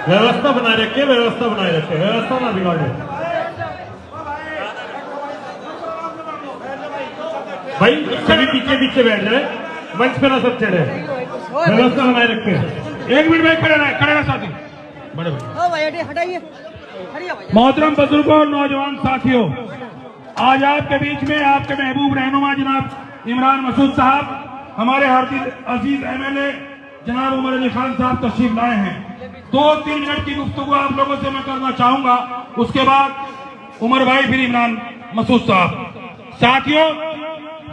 व्यवस्था बनाए रखिए, व्यवस्था बनाए रखिए, व्यवस्था ना बिगाड़े। भाई सभी पीछे पीछे बैठ जाए, मंच पे ना सब चढ़े, व्यवस्था बनाए रखिए। 1 मिनट में खड़े रहे साथी, बड़े भाई हटाइए। मोहतरम बुजुर्गों और नौजवान साथियों, आज आपके बीच में आपके महबूब रहनुमा जनाब इमरान मसूद साहब, हमारे अजीज एमएलए जनाब उमर अली खान साहब तशरीफ लाए हैं। 2-3 मिनट की गुफ्तगू आप लोगों से मैं करना चाहूंगा, उसके बाद उमर भाई फिर इमरान मसूद साहब। साथियों,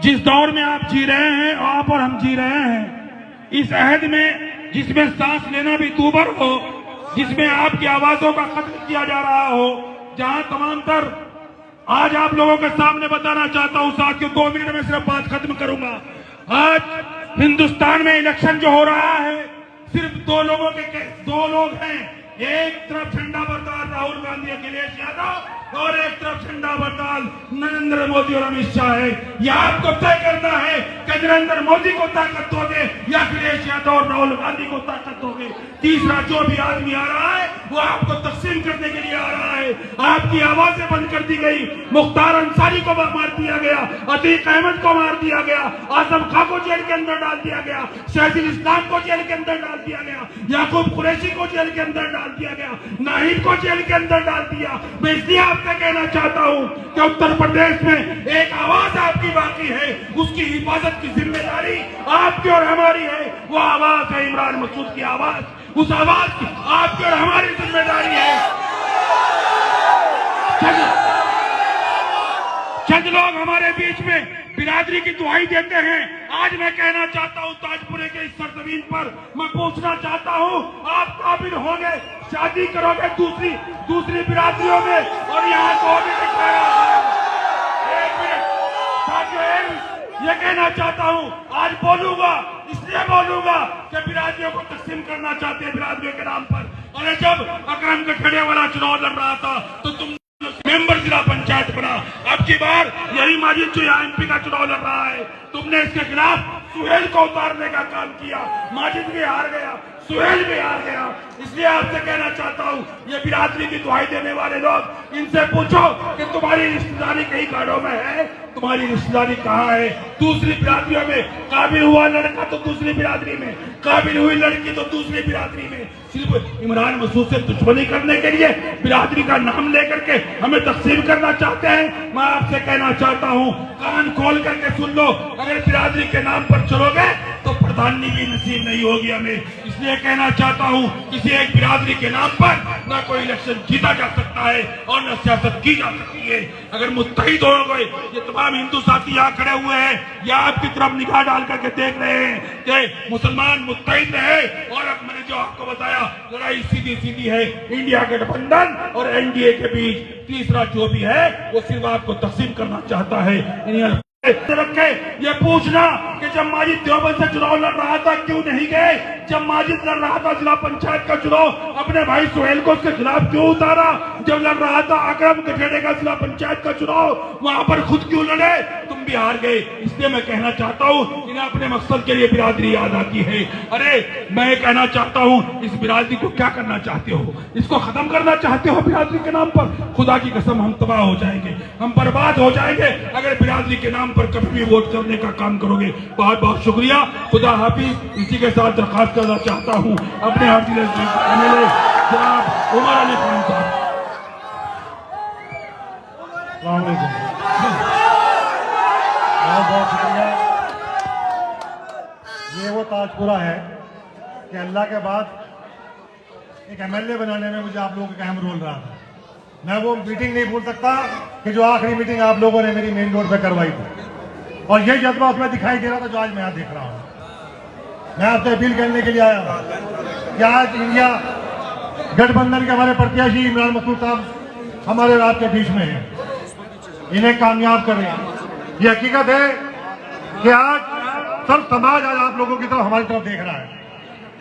जिस दौर में आप जी रहे हैं, आप और हम जी रहे हैं, इस अहद में जिसमें सांस लेना भी दूभर हो, जिसमें आपकी आवाजों का कत्ल किया जा रहा हो, जहां तमाम तर आज आप लोगों के सामने बताना चाहता हूं साथियों, 2 मिनट में सिर्फ बात खत्म करूंगा। आज हिंदुस्तान में इलेक्शन जो हो रहा है, सिर्फ दो लोग हैं। एक तरफ झंडा बरदार राहुल गांधी अखिलेश यादव, और एक तरफ झंडा बरदार नरेंद्र मोदी और अमित शाह है। यह आपको तय करना है कि नरेंद्र मोदी को ताकत दोगे या अखिलेश यादव और राहुल गांधी को ताकत दोगे। तीसरा जो भी आदमी आ रहा है वो आपको तकसीम करने के लिए आ रहा है। आपकी आवाजें बंद कर दी गई, मुख्तार अंसारी को मार दिया गया, अतीक अहमद को मार दिया गया, आजम खां को जेल के अंदर डाल दिया गया, शहजुल इस्लाम को जेल के अंदर डाल दिया गया, याकूब कुरैशी को जेल के अंदर डाल दिया गया, नाहिद को जेल के अंदर डाल दिया। मैं इसलिए आपसे कहना चाहता हूं कि उत्तर प्रदेश में एक आवाज आपकी बाकी है, उसकी हिफाजत की जिम्मेदारी आपकी और हमारी है। वो आवाज है इमरान मसूद की आवाज, उस आवाज की आपकी और हमारी जिम्मेदारी है। चंद लोग हमारे बीच में बिरादरी की दुहाई देते हैं। आज मैं कहना चाहता हूं, ताजपुरे के इस सरजमीन पर मैं पूछना चाहता हूं, आप काबिल होंगे, शादी करोगे दूसरी बिरादरियों में, और यहाँ को भी दिखाया। 1 मिनट साथियों, ये कहना चाहता हूं, आज बोलूंगा, इसलिए बोलूंगा कि बिरादरियों को तकसीम करना चाहते हैं बिरादरियों के नाम पर। अरे जब अकरम गठड़े वाला चुनाव लड़ रहा था तो तुम मेंबर जिला पंचायत बना, अब की बार यही माजिद जो यहाँ एमपी का चुनाव लड़ रहा है, तुमने इसके खिलाफ सुहेल को उतारने का काम किया। माजिद भी हार गया, सुहेल भी हार गया। इसलिए आपसे कहना चाहता हूँ, ये बिरादरी की दुहाई देने वाले लोग, इनसे पूछो कि तुम्हारी रिश्तेदारी कई गाड़ों में है, तुम्हारी रिश्तेदारी कहाँ है। दूसरी बिरादरियों में काबिल हुआ लड़का तो दूसरी बिरादरी में, काबिल हुई लड़की तो दूसरी बिरादरी में। सिर्फ इमरान मसूद से दुश्मनी करने के लिए बिरादरी का नाम लेकर के हमें तकसीम करना चाहते हैं। मैं आपसे कहना चाहता हूँ, कान खोल करके सुन लो, अगर बिरादरी के नाम पर चलोगे तो प्रधानी भी नसीब नहीं होगी हमें। इसलिए कहना चाहता हूँ, किसी एक बिरादरी के नाम पर न कोई इलेक्शन जीता जा सकता है और न सियासत की जा सकती है। अगर मुत्तहिद हो गए, ये तमाम हिंदू साथी यहाँ खड़े हुए हैं, या आपकी तरफ निगाह डाल करके देख रहे हैं कि मुसलमान मुत्तहिद रहे। और अब मैंने जो आपको बताया, लड़ाई सीधी है इंडिया गठबंधन और एनडीए के बीच। तीसरा जो भी है वो सिर्फ आपको तकसीम करना चाहता है। रखे ये पूछना कि जब माजिद देवबंद से चुनाव लड़ रहा था क्यों नहीं गए, जब माजिद लड़ रहा था जिला पंचायत का चुनाव अपने भाई सुहेल को उसके खिलाफ क्यों उतारा, जब लड़ रहा था अकरम गठेड़े का जिला पंचायत का चुनाव वहां पर खुद क्यों लड़े, तुम भी हार गए। इसलिए मैं कहना चाहता हूँ, इन्हें अपने मकसद के लिए बिरादरी याद आती है। अरे मैं कहना चाहता हूँ, इस बिरादरी को क्या करना चाहते हो, इसको खत्म करना चाहते हो बिरादरी के नाम पर? खुदा की कसम हम तबाह हो जाएंगे, हम बर्बाद हो जाएंगे अगर बिरादरी के नाम पर कभी भी वोट करने का काम करोगे। बहुत बहुत शुक्रिया, खुदा हाफिज। इसी के साथ दरखास्त करना चाहता हूँ अपने एमएलए जनाब उमर अली खान साहब। बहुत शुक्रिया। ये वो ताजपुरा है कि अल्लाह के बाद एक एमएलए बनाने में मुझे आप लोगों का अहम रोल रहा था। मैं वो मीटिंग नहीं भूल सकता कि जो आखिरी मीटिंग आप लोगों ने मेरी मेन रोड पे करवाई थी, और ये जज्बा उसमें दिखाई दे रहा था जो आज मैं यहाँ देख रहा हूँ। मैं आपसे अपील करने के लिए आया हूँ कि आज इंडिया गठबंधन के हमारे प्रत्याशी इमरान मसूद साहब हमारे रात के बीच में हैं, इन्हें कामयाब करें। ये हकीकत है कि आज सब समाज आज आप लोगों की तरफ हमारी तरफ देख रहा है।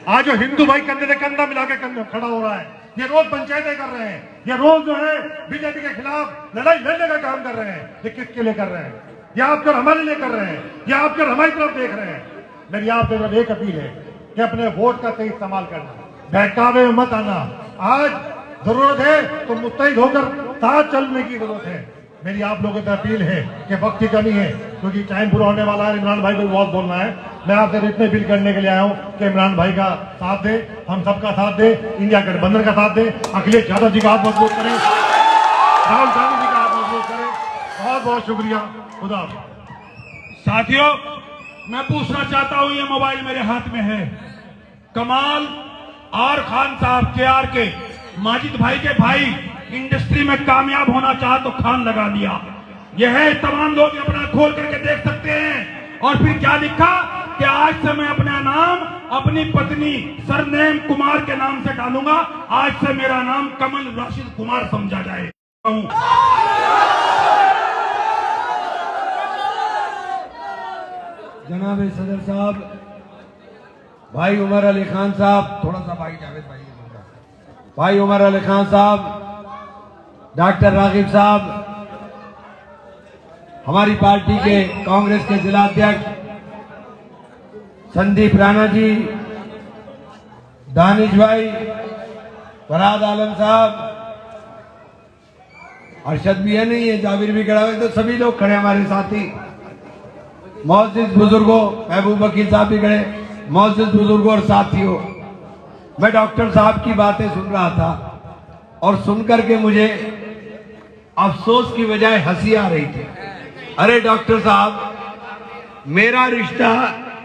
आज जो हिंदू भाई कंधे से कंधा मिला के खड़ा हो रहा है, ये रोज पंचायतें कर रहे हैं, ये रोज जो है बीजेपी के खिलाफ लड़ाई लड़ने का काम कर रहे हैं। ये किसके लिए कर रहे हैं? ये आपके और हमारे लिए कर रहे हैं, ये आपके और हमारी तरफ देख रहे हैं। मेरी आपसे एक अपील है कि अपने वोट का सही इस्तेमाल करना। बहकावे में मत आना। आज जरूरत है तो मुस्तैद होकर साथ चलने की जरूरत है। मेरी आप लोगों से अपील है कि वक्त की कमी है, क्योंकि टाइम पूरा होने वाला है। इमरान भाई को बहुत बोलना है। मैं आपसे इतने अपील करने के लिए आया हूँ कि इमरान भाई का साथ दे, हम सबका साथ दे, इंडिया गठबंधन का साथ दे, अखिलेश यादव जी का हाथ मजबूत करें, राहुल गांधी जी का हाथ मजबूत करें। बहुत बहुत शुक्रिया। खुदा हाफिज। साथियों, मैं पूछना चाहता हूं, ये मोबाइल मेरे हाथ में है, कमाल और खान साहब KR के माजिद भाई के भाई इंडस्ट्री में कामयाब होना चाहा तो खान लगा दिया। यह है, तमाम लोग अपना खोल करके देख सकते हैं। और फिर क्या लिखा कि आज से मैं अपना नाम अपनी पत्नी सरनेम कुमार के नाम से डालूंगा। आज से मेरा नाम कमल राशिद कुमार समझा जाए। जनाब सदर साहब, भाई उमर अली खान साहब, थोड़ा सा भाई जावेद भाई, भाई उमर अली खान साहब, डॉक्टर रागिब साहब, हमारी पार्टी के कांग्रेस के जिला अध्यक्ष संदीप राणा जी, दानिश भाई, फरहाद आलम साहब, अरशद भी है, नहीं है, जाबिर भी खड़ा हुआ, तो सभी लोग खड़े हमारे साथी, मोअज़्ज़िज़ बुजुर्गों, महबूब वकील साहब भी खड़े, मोअज़्ज़िज़ बुजुर्गों और साथियों, मैं डॉक्टर साहब की बातें सुन रहा था और सुनकर के मुझे अफसोस की बजाय हंसी आ रही थी। अरे डॉक्टर साहब, मेरा रिश्ता,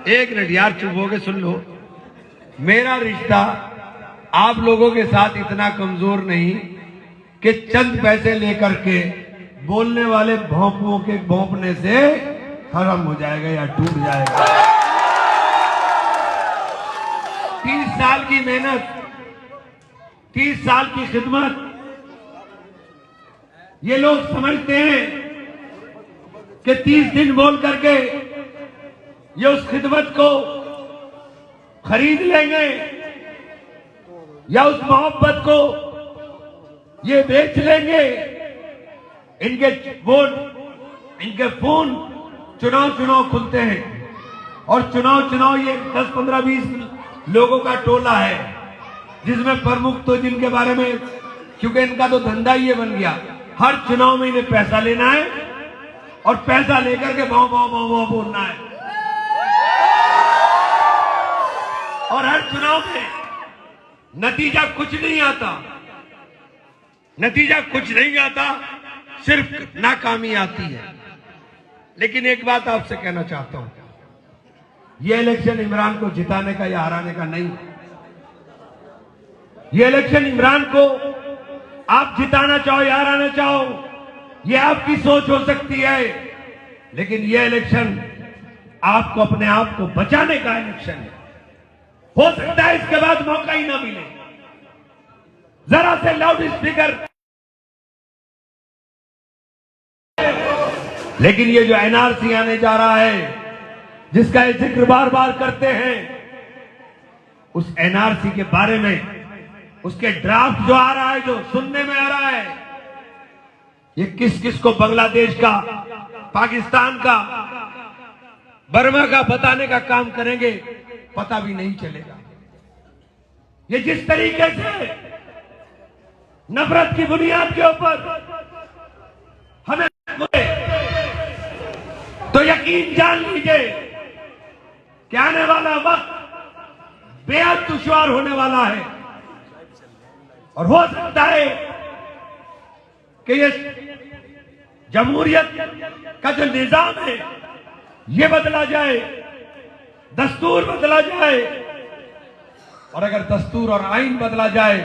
एक मिनट यार, चुप हो के सुन लो, मेरा रिश्ता आप लोगों के साथ इतना कमजोर नहीं कि चंद पैसे लेकर के बोलने वाले भौंपुओं के भौंपने से खत्म हो जाएगा या टूट जाएगा। 30 साल की मेहनत, 30 साल की खिदमत, ये लोग समझते हैं कि 30 दिन बोल करके ये उस खिदमत को खरीद लेंगे या उस मोहब्बत को ये बेच लेंगे। इनके वोट, इनके फोन चुनाव खुलते हैं और चुनाव ये 10, 15, 20 लोगों का टोला है, जिसमें प्रमुख तो जिनके बारे में, क्योंकि इनका तो धंधा ही ये बन गया, हर चुनाव में इन्हें पैसा लेना है और पैसा लेकर के भाव भाव भाव भाव बोलना है। और हर चुनाव में नतीजा कुछ नहीं आता, नतीजा कुछ नहीं आता, सिर्फ नाकामी आती है। लेकिन एक बात आपसे कहना चाहता हूं, यह इलेक्शन इमरान को जिताने का या हराने का नहीं। यह इलेक्शन इमरान को आप जिताना चाहो या हराना चाहो, यह आपकी सोच हो सकती है, लेकिन यह इलेक्शन आपको अपने आप को बचाने का इलेक्शन है। हो सकता है इसके बाद मौका ही ना मिले। जरा से लाउड स्पीकर, लेकिन ये जो NRC आने जा रहा है, जिसका ये जिक्र बार बार करते हैं, उस NRC के बारे में, उसके ड्राफ्ट जो आ रहा है, जो सुनने में आ रहा है, ये किस किस को बांग्लादेश का, पाकिस्तान का, बर्मा का बताने का काम करेंगे, पता भी नहीं चलेगा। ये जिस तरीके से नफरत की बुनियाद के ऊपर हमें, तो यकीन जान लीजिए कि आने वाला वक्त बेहद दुश्वार होने वाला है। और हो सकता है कि ये जमहूरियत का जो निजाम है, ये बदला जाए, दस्तूर बदला जाए। और अगर दस्तूर और आइन बदला जाए,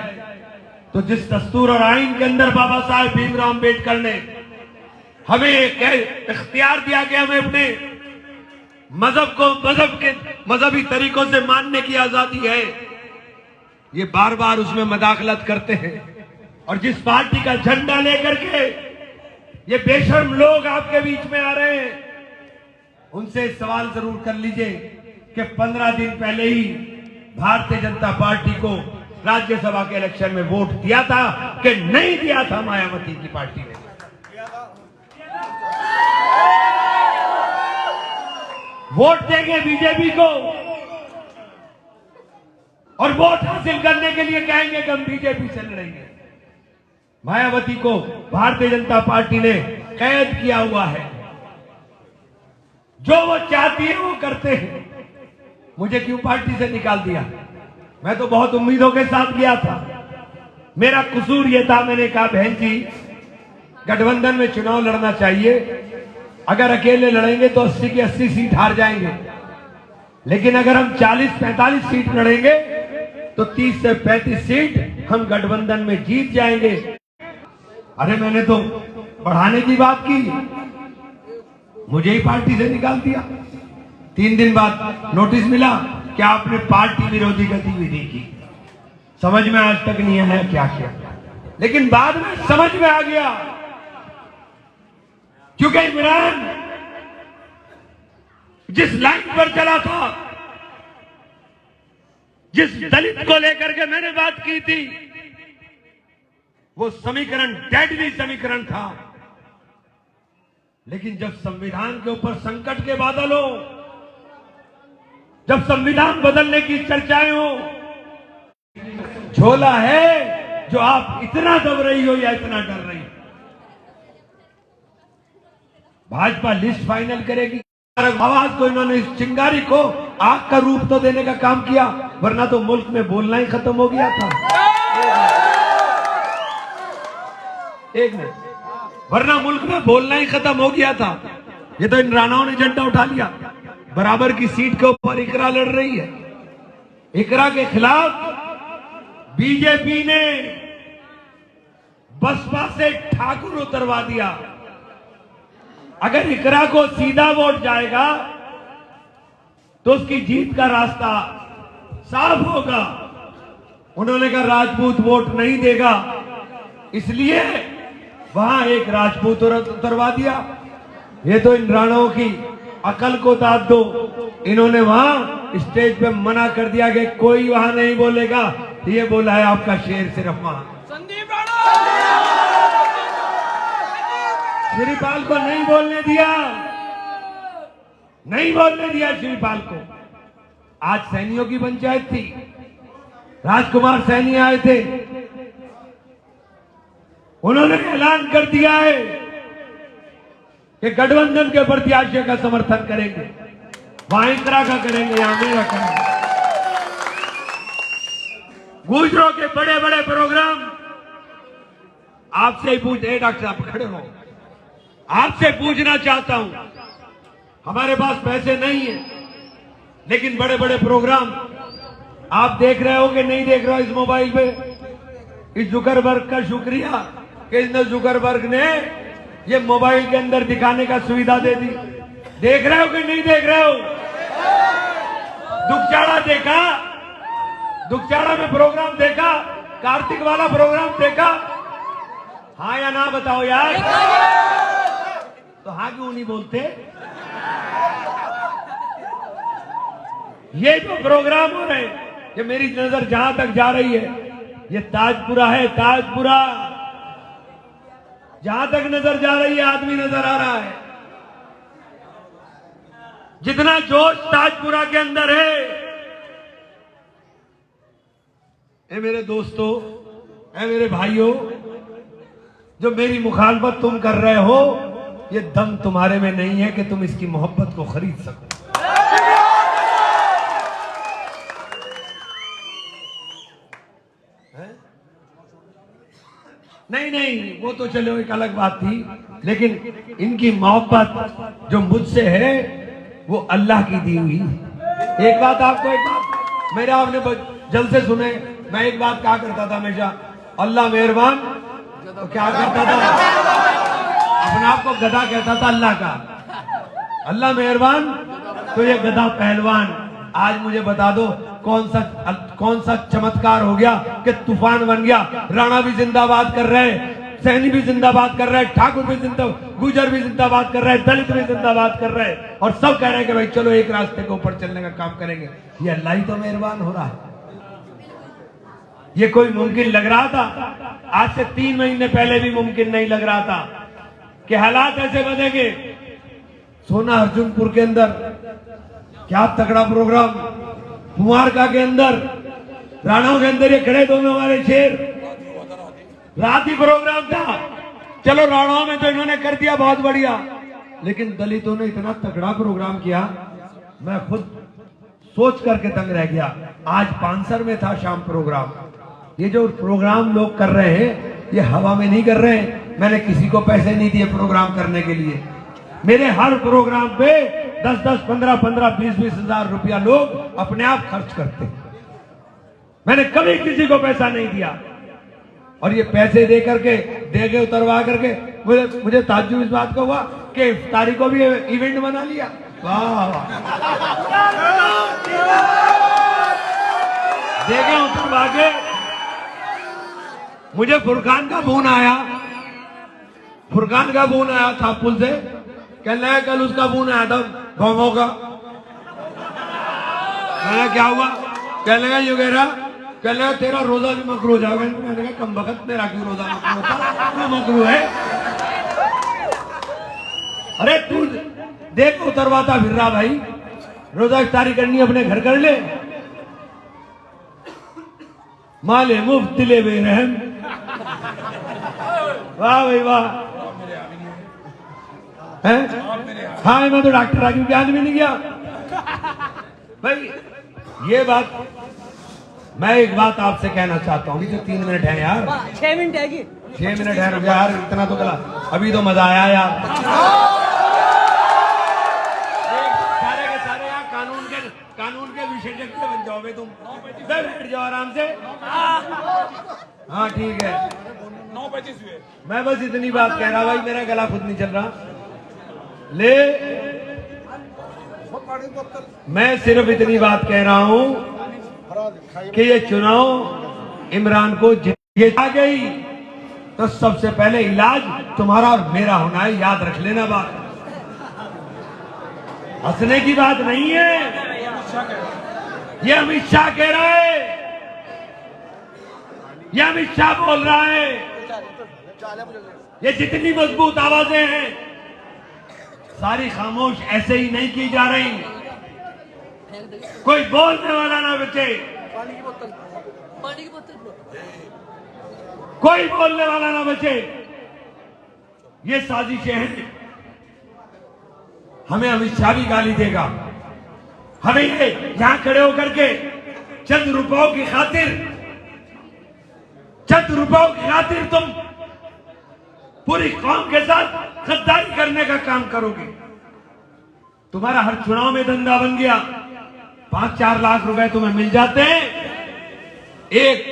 तो जिस दस्तूर और आइन के अंदर बाबा साहेब भीमराव अम्बेडकर ने हमें इख्तियार दिया कि हमें अपने मजहब को मजहब के मजहबी तरीकों से मानने की आजादी है, ये बार बार उसमें मदाखलत करते हैं। और जिस पार्टी का झंडा लेकर के ये बेशर्म लोग आपके बीच में आ रहे हैं, उनसे सवाल जरूर कर लीजिए कि 15 दिन पहले ही भारतीय जनता पार्टी को राज्यसभा के इलेक्शन में वोट दिया था कि नहीं दिया था मायावती की पार्टी ने? वोट देंगे बीजेपी को और वोट हासिल करने के लिए कहेंगे कि हम बीजेपी से लड़ेंगे। मायावती को भारतीय जनता पार्टी ने कैद किया हुआ है, जो वो चाहती है वो करते हैं। मुझे क्यों पार्टी से निकाल दिया? मैं तो बहुत उम्मीदों के साथ गया था। मेरा कसूर ये था, मैंने कहा बहन जी गठबंधन में चुनाव लड़ना चाहिए, अगर अकेले लड़ेंगे तो 80 की 80 सीट हार जाएंगे, लेकिन अगर हम 40-45 सीट लड़ेंगे तो 30 से 35 सीट हम गठबंधन में जीत जाएंगे। अरे मैंने तो बढ़ाने की बात की, मुझे ही पार्टी से निकाल दिया। 3 दिन बाद नोटिस मिला कि आपने पार्टी विरोधी गतिविधि की। समझ में आज तक नहीं आया क्या किया, लेकिन बाद में समझ में आ गया, क्योंकि इमरान जिस लाइन पर चला था, जिस दलित को लेकर के मैंने बात की थी, वो समीकरण डेडली समीकरण था। लेकिन जब संविधान के ऊपर संकट के बादल हो, जब संविधान बदलने की चर्चाएं हो, झोला है जो आप इतना दब रही हो या इतना डर रही हो। भाजपा लिस्ट फाइनल करेगी। आवाज को इन्होंने इस चिंगारी को आग का रूप तो देने का काम किया, वरना तो मुल्क में बोलना ही खत्म हो गया था। एक मिनट, वरना मुल्क में बोलना ही खत्म हो गया था। ये तो इन राणाओं ने झंडा उठा लिया। बराबर की सीट के ऊपर इकरा लड़ रही है। इकरा के खिलाफ बीजेपी ने बसपा से ठाकुर उतरवा दिया। अगर इकरा को सीधा वोट जाएगा तो उसकी जीत का रास्ता साफ होगा। उन्होंने कहा राजपूत वोट नहीं देगा, इसलिए वहां एक राजपूत उतरवा दिया। ये तो इन राणाओं की अकल को दाद दो। इन्होंने वहां स्टेज पे मना कर दिया कि कोई वहां नहीं बोलेगा। ये बोला है आपका शेर सिर्फ वहां। संदीप राणा श्रीपाल को नहीं बोलने दिया, नहीं बोलने दिया श्रीपाल को। आज सैनियों की पंचायत थी, राजकुमार सैनी आए थे, उन्होंने ऐलान कर दिया है कि गठबंधन के प्रत्याशी का समर्थन करेंगे। वहां इकरा का करेंगे, यहां मेरा करेंगे। गुजरों के बड़े बड़े प्रोग्राम आपसे ही पूछे, डॉक्टर साहब खड़े हो, आपसे पूछना चाहता हूं। हमारे पास पैसे नहीं है, लेकिन बड़े बड़े प्रोग्राम आप देख रहे हो कि नहीं देख रहे हो इस मोबाइल पे? इस जुकरबर्ग का शुक्रिया कि इस जुकरबर्ग ने ये मोबाइल के अंदर दिखाने का सुविधा दे दी। देख रहे हो कि नहीं देख रहे हो? दुखचाड़ा देखा, दुखचाड़ा में प्रोग्राम देखा, कार्तिक वाला प्रोग्राम देखा? हाँ या ना बताओ यार। तो हाँ क्यों नहीं बोलते? ये जो प्रोग्राम हो रहे, ये मेरी नजर जहां तक जा रही है, ये ताजपुरा है, ताजपुरा। जहां तक नजर जा रही है आदमी नजर आ रहा है। जितना जोश ताजपुरा के अंदर है, ए मेरे दोस्तों, ए मेरे भाइयों, जो मेरी मुखालफत तुम कर रहे हो, ये दम तुम्हारे में नहीं है कि तुम इसकी मोहब्बत को खरीद सको। नहीं नहीं, वो तो चलो एक अलग बात थी, लेकिन इनकी मोहब्बत जो मुझसे है वो अल्लाह की दी हुई। एक बात आपको, एक बात मेरे आपने जलसे सुने, मैं एक बात कहा करता था हमेशा, अल्लाह मेहरबान। तो क्या करता था? अपने आप को गधा कहता था अल्लाह का। अल्लाह मेहरबान तो ये गधा पहलवान। आज मुझे बता दो कौन सा चमत्कार हो गया कि तूफान बन गया। राणा भी जिंदाबाद कर रहे, सैनी भी जिंदाबाद कर रहे, ठाकुर भी जिंदाबाद, गुजर भी जिंदाबाद कर रहे, दलित भी जिंदाबाद कर रहे, और सब कह रहे हैं कि भाई चलो एक रास्ते के ऊपर चलने का काम करेंगे। ये अल्लाह ही तो मेहरबान हो रहा है। ये कोई मुमकिन लग रहा था? आज से 3 महीने पहले भी मुमकिन नहीं लग रहा था कि हालात ऐसे बनेंगे। सोना अर्जुनपुर के अंदर क्या तगड़ा प्रोग्राम, कुमारका के अंदर राणाओं के अंदर ये खड़े दोनों हमारे शेर। रात ही प्रोग्राम था, चलो राणाओं में तो इन्होंने कर दिया बहुत बढ़िया, लेकिन दलितों ने इतना तगड़ा प्रोग्राम किया, मैं खुद सोच करके दंग रह गया। आज पानसर में था शाम प्रोग्राम। ये जो प्रोग्राम लोग कर रहे हैं ये हवा में नहीं कर रहे हैं। मैंने किसी को पैसे नहीं दिए प्रोग्राम करने के लिए। मेरे हर प्रोग्राम पे 10-10, 15-15, 20-20 हजार रुपया लोग अपने आप खर्च करते हैं। मैंने कभी किसी को पैसा नहीं दिया, और ये पैसे दे करके देगे उतरवा करके मुझे ताज्जुब इस बात का हुआ कि इफ्तारी को भी इवेंट बना लिया। वाह, देगे उतरवा के मुझे फुरकान का फोन आया, फुरकान का फोन आया था पुल से, कहने लगा कल उसका फोन आया था भोमो का। मैंने क्या हुआ? कहने लगा ये कह रहा, कहने लगा तेरा रोजा भी मकरू हो जाएगा। मैंने कहा कम वक्त मेरा क्यों रोजा मकरू होता, तू मकरू है। अरे तू देख उतरवाता फिर रहा भाई, रोजा इफ्तारी करनी अपने घर कर ले। माले मुफ्त दिले बेरहम, वाह भाई वाह है। हाँ मैं तो डॉक्टर राजू के आदमी नहीं गया भाई। ये बात मैं एक बात आपसे कहना चाहता हूँ, जो 3 मिनट है यार, 6 मिनट है कि 6 मिनट है, रुक यार, इतना तो गला, अभी तो मजा आया यार। सारे के सारे यार कानून के विशेषज्ञ बन जाओ तुम, बैठ जाओ आराम से। हाँ ठीक है, 9:25 हुए। मैं बस इतनी बात कह रहा भाई, मेरा गला खुद नहीं चल रहा। ले मैं सिर्फ इतनी बात कह रहा हूं कि ये चुनाव इमरान को जीत आ गई तो सबसे पहले इलाज तुम्हारा और मेरा होना है, याद रख लेना बात। हंसने की बात नहीं है, ये अमित शाह कह रहा है, ये अमित शाह बोल रहा है। ये जितनी मजबूत आवाजें हैं सारी खामोश ऐसे ही नहीं की जा रही। कोई बोलने वाला ना बचे, पानी की बोतल कोई बोलने वाला ना बचे। ये साजिशें हैं। हमें अमित शाह भी गाली देगा, हमें ये यहां खड़े होकर के चंद रुपयों की खातिर तुम पूरी कौम के साथ गद्दारी करने का काम करोगे। तुम्हारा हर चुनाव में धंधा बन गया, 5-4 लाख रुपए तुम्हें मिल जाते हैं,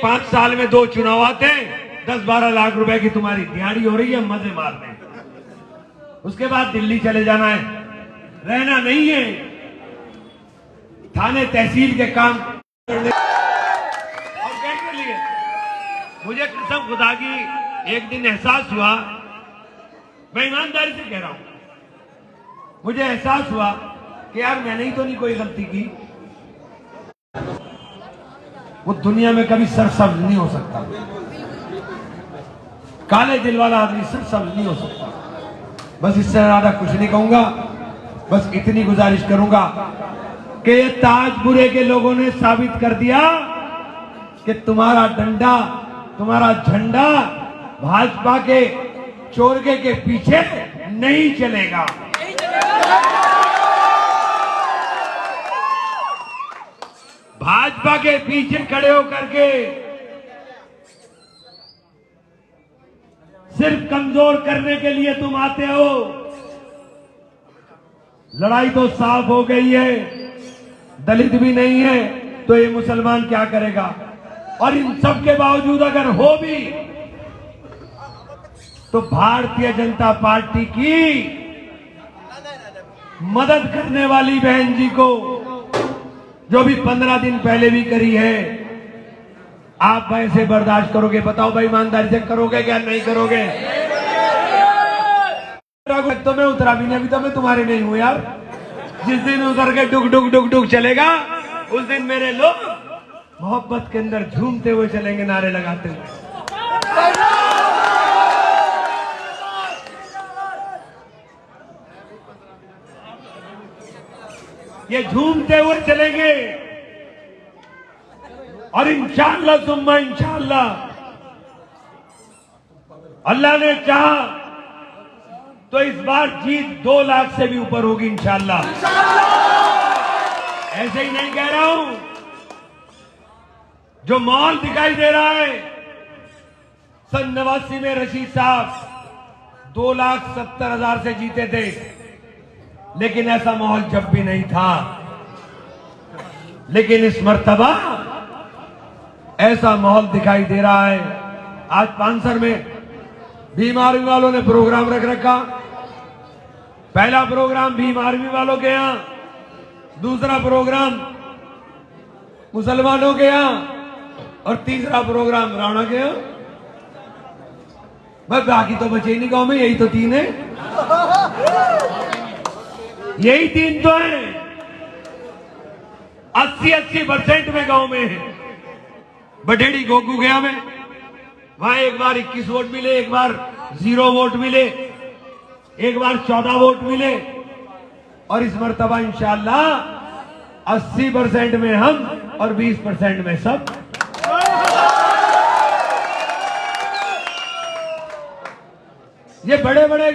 5 साल में 2 चुनाव आते हैं, 10-12 लाख रुपए की तुम्हारी दिहाड़ी हो रही है, मजे मारने। उसके बाद दिल्ली चले जाना है, रहना नहीं है, थाने तहसील के काम करने। और कहने के लिए मुझे कसम खुदा की एक दिन एहसास हुआ, मैं ईमानदारी से कह रहा हूं, मुझे एहसास हुआ कि यार मैंने ही तो नहीं कोई गलती की। वो दुनिया में कभी सरसब्ज नहीं हो सकता, काले दिल वाला आदमी सरसब्ज नहीं हो सकता। बस इससे ज्यादा कुछ नहीं कहूंगा, बस इतनी गुजारिश करूंगा कि ये ताजपुरे के लोगों ने साबित कर दिया कि तुम्हारा डंडा, तुम्हारा झंडा भाजपा के चोरगे के पीछे नहीं चलेगा। भाजपा के पीछे खड़े होकर के सिर्फ कमजोर करने के लिए तुम आते हो। लड़ाई तो साफ हो गई है, दलित भी नहीं है तो ये मुसलमान क्या करेगा। और इन सब के बावजूद अगर हो भी तो भारतीय जनता पार्टी की मदद करने वाली बहन जी को, जो भी 15 दिन पहले भी करी है, आप ऐसे बर्दाश्त करोगे? बताओ भाई, ईमानदारी से करोगे क्या नहीं करोगे? तो मैं उतरा भी नहीं, अभी तो मैं तुम्हारे नहीं हूं यार। जिस दिन उतर के डुक डुक डुक डुक चलेगा उस दिन मेरे लोग मोहब्बत के अंदर झूमते हुए चलेंगे, नारे लगाते हुए। ये झूमते हुए चलेंगे। और इंशाअल्लाह सुम्मा इंशाअल्लाह अल्लाह ने चाहा तो इस बार जीत 2 लाख से भी ऊपर होगी इंशाअल्लाह। ऐसे ही नहीं कह रहा हूं, जो माहौल दिखाई दे रहा है, सन 89 में रशीद साहब 2,70,000 से जीते थे, लेकिन ऐसा माहौल जब भी नहीं था। लेकिन इस मर्तबा ऐसा माहौल दिखाई दे रहा है। आज पानसर में भीम आर्मी वालों ने प्रोग्राम रख रखा। पहला प्रोग्राम भीम आर्मी वालों के यहां, दूसरा प्रोग्राम मुसलमानों के यहां और तीसरा प्रोग्राम राणा के यहां। बस बाकी तो बचे नहीं गांव में, यही तो 3 है, यही 3 तो है। 80% में गांव में है। बडेड़ी गोगू गया में, वहां एक बार 21 वोट मिले, एक बार 0 वोट मिले, एक बार 14 वोट मिले, और इस मर्तबा इंशाअल्लाह 80% में हम और 20% में सब। ये बड़े बड़े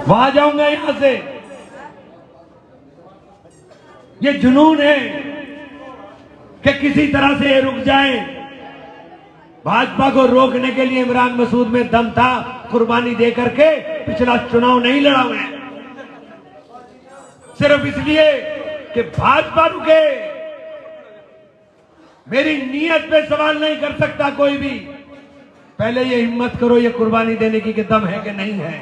वहां जाऊंगा यहां से। ये जुनून है कि किसी तरह से ये रुक जाए। भाजपा को रोकने के लिए इमरान मसूद में दम था, कुर्बानी दे करके पिछला चुनाव नहीं लड़ा मैं, सिर्फ इसलिए कि भाजपा रुके। मेरी नीयत पे सवाल नहीं कर सकता कोई भी। पहले ये हिम्मत करो, ये कुर्बानी देने की कि दम है कि नहीं है।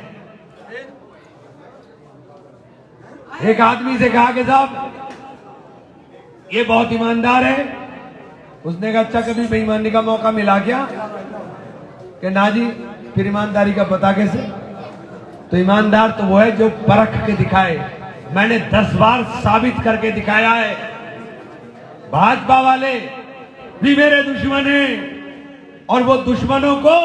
एक आदमी से कहा कि साहब ये बहुत ईमानदार है। उसने कहा अच्छा कभी बेईमानी का मौका मिला क्या? कि ना जी, फिर ईमानदारी का पता कैसे? तो ईमानदार तो वो है जो परख के दिखाए। मैंने 10 बार साबित करके दिखाया है। भाजपा वाले भी मेरे दुश्मन हैं, और वो दुश्मनों को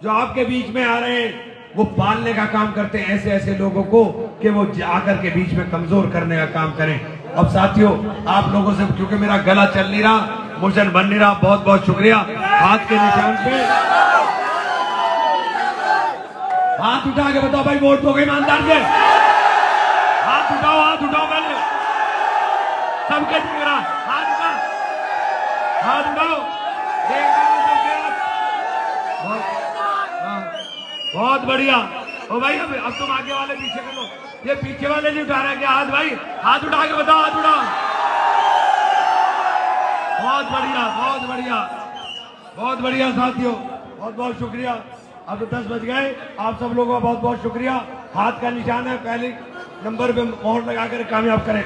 जो आपके बीच में आ रहे हैं वो पालने का काम करते हैं, ऐसे ऐसे लोगों को कि वो आकर के बीच में कमजोर करने का काम करें। अब साथियों, आप लोगों से क्योंकि मेरा गला चल नहीं रहा, मोशन बन नहीं रहा, बहुत बहुत शुक्रिया। हाथ के निशान पे हाथ उठा के बताओ भाई वोट दोगे ईमानदार से? हाथ उठाओ, हाथ उठाओ पहले सबके दिख रहा, हाथ उठाओ, हाथ उठाओ, देख रहा हूं सबके हाथ। बहुत बढ़िया। ओ भाई अब तुम आगे वाले पीछे कर लो, ये पीछे वाले नहीं उठा रहे क्या हाथ? भाई हाथ उठा के बताओ, हाथ उठाओ। बहुत बढ़िया, बहुत बढ़िया, बहुत बढ़िया साथियों, बहुत बहुत शुक्रिया। अब तो 10 बज गए। आप सब लोगों का बहुत बहुत शुक्रिया। हाथ का निशान है, पहले नंबर पे मोहर लगा कर कामयाब करें।